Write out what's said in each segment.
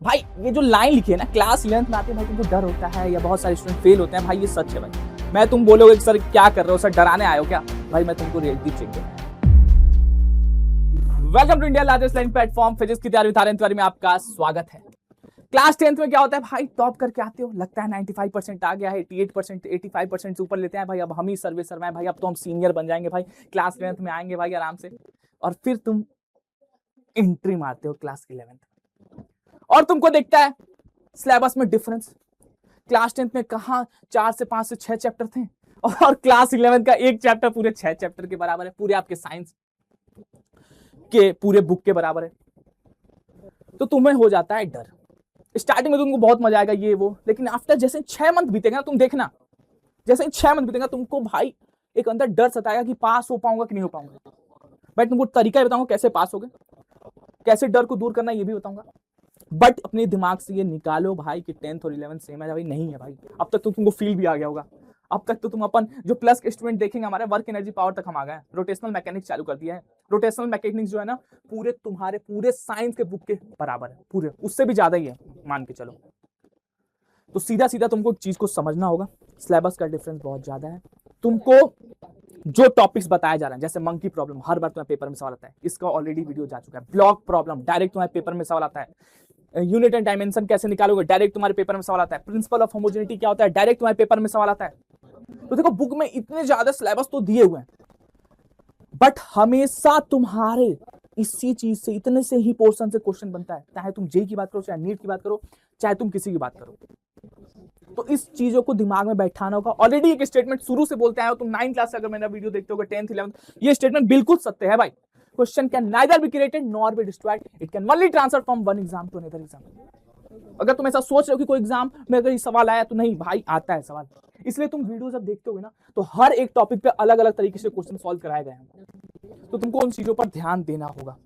भाई ये जो लाइन लिखी है ना, क्लास 11th में आते हैं भाई तुमको डर होता है या बहुत सारे स्टूडेंट फेल होते हैं, भाई ये सच है भाई। मैं तुम बोलोगे सर क्या कर रहे हो, सर डराने आए हो क्या, भाई मैं तुमको रियलिटी चेक दूं। Welcome to India largest learning platform, physics की तैयारी में आपका स्वागत है। क्लास 10th में क्या होता है भाई, टॉप करके आते हो, लगता है 95% आ गया है, 88% 85% से ऊपर लेते हैं भाई, अब हम ही सर्वे सर्वा है भाई, अब तो हम सीनियर बन जाएंगे भाई, क्लास 11th में आएंगे भाई आराम से। और फिर तुम एंट्री मारते हो क्लास 11th और तुमको देखता है सिलेबस में डिफरेंस। क्लास 10th में कहा 4 से 5 से 6 चैप्टर थे और क्लास 11th का एक चैप्टर पूरे 6 चैप्टर के बराबर है, पूरे आपके साइंस के पूरे बुक के बराबर है। तो तुम्हें हो जाता है डर। स्टार्टिंग में तुमको बहुत मजा आएगा ये वो, लेकिन आफ्टर जैसे 6 मंथ बीतेगा तुम देखना, जैसे 6 मंथ बीतेगा तुमको भाई एक अंदर डर सताएगा कि पास हो पाऊंगा कि नहीं हो पाऊंगा। मैं तुमको तरीका ही बताऊंगा कैसे पास होगे, कैसे डर को दूर करना ये भी बताऊंगा। बट अपने दिमाग से ये निकालो भाई कि 10th और 11th सेम है भाई, नहीं है भाई। अब तक तो तुमको फील भी आ गया होगा, अब तक तो तुम अपन जो प्लस के स्टूडेंट देखेंगे हमारे वर्क एनर्जी पावर तक हम आ गए। रोटेशनल मैकेनिक्स चालू कर दिया है। रोटेशनल मैकेनिक्स जो है ना पूरे तुम्हारे पूरे साइंस के बुक के बराबर है, पूरे उससे भी ज्यादा ही है मान के चलो। तो सीधा सीधा तुमको एक चीज को समझना होगा, सिलेबस का डिफरेंस बहुत ज्यादा है। तुमको जो टॉपिक्स बताया जा रहे हैं, जैसे मंकी प्रॉब्लम हर बार तुम्हारे पेपर में सवाल आता है, इसका ऑलरेडी वीडियो जा चुका है। ब्लॉक प्रॉब्लम डायरेक्ट तुम्हारे पेपर में सवाल आता है। यूनिट एंड डायमेंशन कैसे निकालोगे, डायरेक्ट तुम्हारे पेपर में सवाल आता है। प्रिंसिपल ऑफ होमोजेनिटी क्या होता है, डायरेक्ट तुम्हारे पेपर में सवाल आता है। तो देखो बुक में इतने ज्यादा सिलेबस तो दिए हुए हैं, बट हमेशा तुम्हारे इसी चीज से इतने से ही पोर्शन से क्वेश्चन बनता है, चाहे तुम जेई की बात करो, चाहे नीट की बात करो, चाहे तुम किसी की बात करो। तो इस चीजों को दिमाग में बैठाना होगा। ऑलरेडी एक स्टेटमेंट शुरू से बोलते आए, तुम 9th क्लास से अगर मेरा वीडियो देखते हो 10th 11th, ये स्टेटमेंट बिल्कुल सत्य है भाई। Question can neither be created nor be destroyed, it can only transfer from one exam to another exam. अगर तुम ऐसा सोच रहे हो कि कोई एग्जाम में अगर ये सवाल आया, तो नहीं भाई आता है सवाल। इसलिए तुम वीडियो जब देखते हो ना तो हर एक टॉपिक पे अलग अलग तरीके से क्वेश्चन सॉल्व कराए गए हैं, तो तुमको उन चीजों पर ध्यान देना होगा।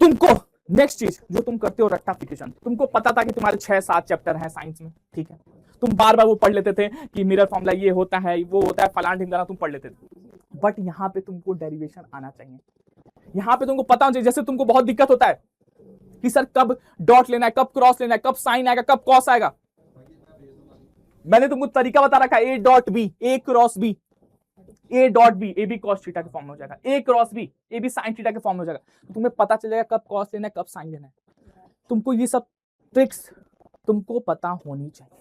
तुमको नेक्स्ट चीज जो तुम करते हो रट्टाफिकेशन, तुमको पता था कि तुम्हारे 6-7 चैप्टर हैं साइंस में, ठीक है, तुम बार बार वो पढ़ लेते थे कि मिरर फॉर्मूला ये होता है वो होता है फलान ढिमकाना, तुम पढ़ लेते थे। बट यहाँ पे तुमको डेरिवेशन आना चाहिए, यहाँ पे तुमको पता होना चाहिए। जैसे तुमको बहुत दिक्कत होता है कि सर कब डॉट लेना है, कब क्रॉस लेना है, कब साइन आएगा, कब कॉस आएगा, मैंने तुमको तरीका बता रखा है, A dot B, A cross B, A dot B, A B cos theta के फॉर्म में हो जाएगा, A cross B, A B sine theta के फॉर्म में हो जाएगा। तो तुम्हें पता चलेगा कब कॉस लेना है, कब साइन लेना है। तुमको ये सब ट्रिक्स तुमको पता होनी चाहिए।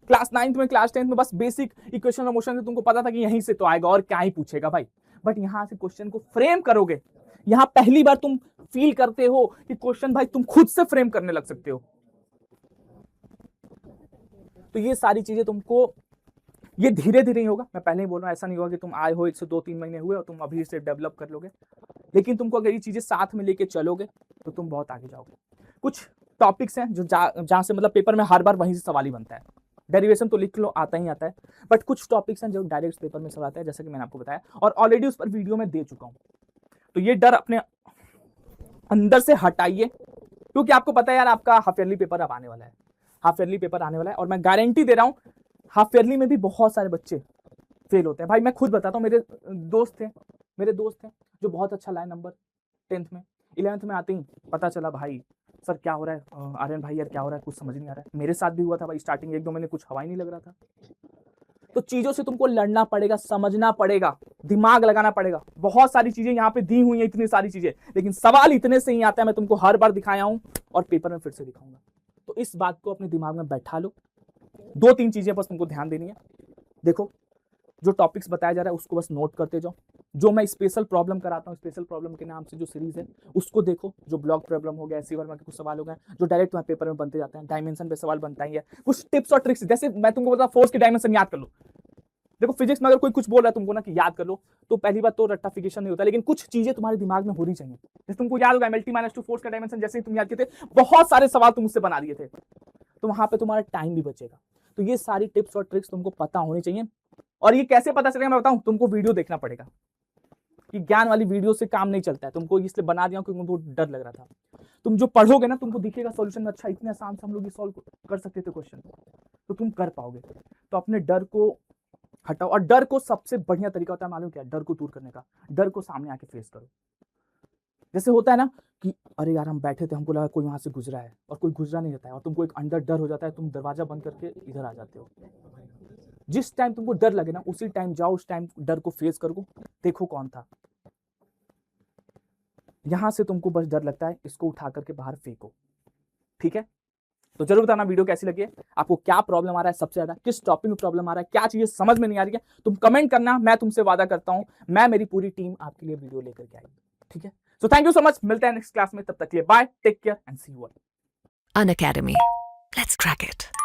क्लास 9th में क्लास 10th में बस बेसिक इक्वेशन और मोशन से तुमको पता था कि यहीं से तो आएगा और क्या ही पूछेगा भाई। बट यहां से क्वेश्चन को फ्रेम करोगे, यहां पहली बार तुम फील करते हो कि क्वेश्चन भाई तुम खुद से फ्रेम करने लग सकते हो। तो ये सारी चीजें तुमको ये धीरे धीरे ही होगा, मैं पहले ही बोल रहा हूं, ऐसा नहीं होगा कि तुम आए हो 1 से 2-3 महीने हुए और तुम अभी से डेवलप कर लोगे। लेकिन तुमको अगर ये चीजें साथ में लेके चलोगे तो तुम बहुत आगे जाओगे। कुछ टॉपिक्स हैं जो जहां से मतलब पेपर में हर बार वहीं से सवाल ही बनता है। डेरिवेशन तो लिख लो, आता ही आता है, बट कुछ टॉपिक्स हैं जो डायरेक्ट पेपर में सवाल आता है, जैसे कि मैंने आपको बताया और ऑलरेडी उस पर वीडियो में दे चुका हूं। तो ये डर अपने अंदर से हटाइए, क्योंकि आपको पता है यार आपका हाफ ईयरली पेपर अब आने वाला है, हाफ ईयरली पेपर आने वाला है और मैं गारंटी दे रहा हूं हाफ ईयरली में भी बहुत सारे बच्चे फेल होते हैं भाई। मैं खुद बताता हूँ, मेरे दोस्त थे जो बहुत अच्छा लाए नंबर 10th में, 11th में आते ही पता चला भाई सर क्या हो रहा है, आर्यन भाई यार क्या हो रहा है, कुछ समझ नहीं आ रहा है। मेरे साथ भी हुआ था भाई, स्टार्टिंग 1-2 महीने कुछ हवा ही नहीं लग रहा था। तो चीजों से तुमको लड़ना पड़ेगा, समझना पड़ेगा, दिमाग लगाना पड़ेगा। बहुत सारी चीजें यहाँ पे दी हुई है, इतनी सारी चीजें, लेकिन सवाल इतने से ही आता है। मैं तुमको हर बार दिखाया हूं और पेपर में फिर से दिखाऊंगा। तो इस बात को अपने दिमाग में बैठा लो। 2-3 चीजें बस तुमको ध्यान देनी है। देखो जो टॉपिक्स बताया जा रहा है उसको बस नोट करते जाओ। जो मैं स्पेशल प्रॉब्लम कराता हूँ, स्पेशल प्रॉब्लम के नाम से जो सीरीज है उसको देखो। जो ब्लॉक प्रॉब्लम हो गया, ऐसी वर्मा के कुछ सवाल हो गए जो डायरेक्ट तुम्हारे पेपर में बनते जाते हैं, डायमेंशन पे सवाल बनता ही है। कुछ टिप्स और ट्रिक्स, जैसे मैं तुमको बोलता फोर्स की डायमेंशन याद कर लो। देखो फिजिक्स में अगर कोई कुछ बोल रहा है तुमको ना कि याद कर लो, तो पहली बात तो रट्टाफिकेशन नहीं होता, लेकिन कुछ चीजें तुम्हारे दिमाग में होनी चाहिए। जैसे तुमको याद होगा MLT-2 फोर्स का डायमेंशन, जैसे ही तुम याद किए थे बहुत सारे सवाल तुम उससे बना दिए थे, तो वहां पे तुम्हारा टाइम भी बचेगा। तो ये सारी टिप्स और ट्रिक्स तुमको पता होनी चाहिए। और ये कैसे पता चलेगा मैं बताऊं, तुमको वीडियो देखना पड़ेगा। कि ज्ञान वाली वीडियो से काम नहीं चलता है, तुमको इसलिए बना दिया क्योंकि मुझे डर लग रहा था। तुम जो पढ़ोगे ना तुमको दिखेगा सॉल्यूशन, अच्छा इतने आसान से हम लोग ये सॉल्व कर सकते थे क्वेश्चन, तो तुम कर पाओगे। तो अपने डर को हटाओ, और डर को सबसे बढ़िया तरीका होता है मालूम क्या, डर को दूर करने का, डर को सामने आके फेस करो। जैसे होता है ना कि अरे यार हम बैठे थे, हमको लगा कोई वहां से गुजरा है, और कोई गुजरा नहीं रहता है, और तुमको एक अंदर डर हो जाता है, तुम दरवाजा बंद करके इधर आ जाते हो। जिस टाइम तुमको डर लगे ना, उसी टाइम जाओ, उस टाइम डर को फेस करो, देखो कौन था। यहां से तुमको बस डर लगता है, इसको उठा करके बाहर फेंको। ठीक है, तो जरूर बताना वीडियो कैसी लगी है, आपको क्या प्रॉब्लम आ रहा है, सबसे ज्यादा किस टॉपिक में प्रॉब्लम आ रहा है, क्या चीजें समझ में नहीं आ रही है, तुम कमेंट करना। मैं तुमसे वादा करता हूं, मैं मेरी पूरी टीम आपके लिए वीडियो लेकर के आएगी। ठीक है, so thank you so much, मिलते हैं नेक्स्ट क्लास में, तब तक के लिए bye, take care and see you. Unacademy. Let's crack it.